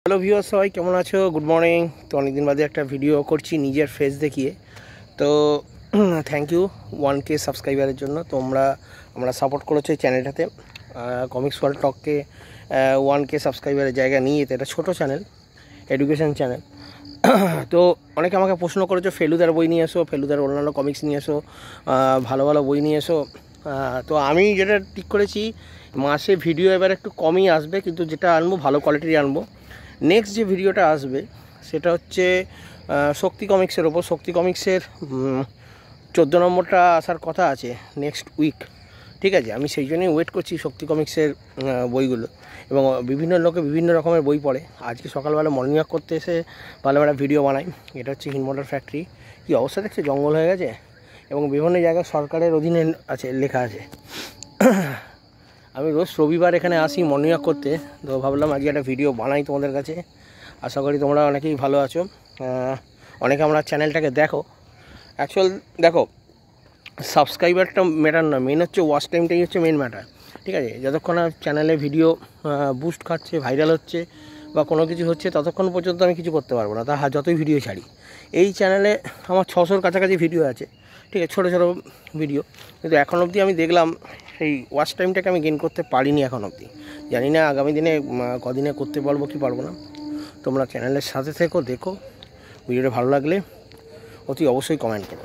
Hello viewers, সবাই কেমন আছো? Good morning. তো অনেকদিন বাদে একটা ভিডিও করছি নিজের ফেস দেখিয়ে। তো থ্যাংক ইউ 1K সাবস্ক্রাইবারের জন্য। আমরা সাপোর্ট করেছো এই চ্যানেলটাতে। কমিক্স ওয়ার্ল্ড টককে 1K সাবস্ক্রাইবারের জায়গা নিয়ে যেতে। এটা ছোটো চ্যানেল, এডুকেশন চ্যানেল। তো অনেকে আমাকে প্রশ্ন করেছো ফেলুদার বই নিয়ে এসো, ফেলুদার অন্যান্য কমিক্স নিয়ে এসো, ভালো ভালো বই নিয়ে এসো। তো আমি যেটা ঠিক করেছি, মাসে ভিডিও এবার একটু কমই আসবে, কিন্তু যেটা আনবো ভালো কোয়ালিটির আনবো। নেক্সট যে ভিডিওটা আসবে সেটা হচ্ছে শক্তি কমিক্সের ওপর। শক্তি কমিক্সের 14 নম্বরটা আসার কথা আছে নেক্সট উইক, ঠিক আছে? আমি সেই জন্যই ওয়েট করছি শক্তি কমিক্সের বইগুলো। এবং বিভিন্ন লোকে বিভিন্ন রকমের বই পড়ে। আজকে সকালবেলা মর্নিং ওয়াক করতে এসে ভালোবেলা ভিডিও বানাই। এটা হচ্ছে হিনমোটর ফ্যাক্টরি। কী অবস্থা দেখছে, জঙ্গল হয়ে গেছে এবং বিভিন্ন জায়গায় সরকারের অধীনে আছে, লেখা আছে। আমি রোজ রবিবার এখানে আসি মর্নিং ওয়াক করতে, তো ভাবলাম আজকে একটা ভিডিও বানাই তোমাদের কাছে। আশা করি তোমরা অনেকেই ভালো আছো, অনেকে আমরা চ্যানেলটাকে দেখো। অ্যাকচুয়াল দেখো, সাবস্ক্রাইবারটা ম্যাটার না, মেন হচ্ছে ওয়াচ টাইমটাই হচ্ছে মেন ম্যাটার, ঠিক আছে? যতক্ষণ চ্যানেলে ভিডিও বুস্ট খাচ্ছে, ভাইরাল হচ্ছে বা কোনো কিছু হচ্ছে, ততক্ষণ পর্যন্ত আমি কিছু করতে পারবো না। যতই ভিডিও ছাড়ি, এই চ্যানেলে আমার 600-র কাছাকাছি ভিডিও আছে, ঠিক আছে? ছোটো ছোটো ভিডিও, কিন্তু এখন অবধি আমি দেখলাম সেই ওয়াচ টাইমটাকে আমি গেইন করতে পারিনি এখন অবধি। জানি না আগামী দিনে কদিনে করতে পারবো কি পারবো না। তোমরা চ্যানেলের সাথে থেকো, দেখো। ভিডিওটা ভালো লাগলে অতি অবশ্যই কমেন্ট করো।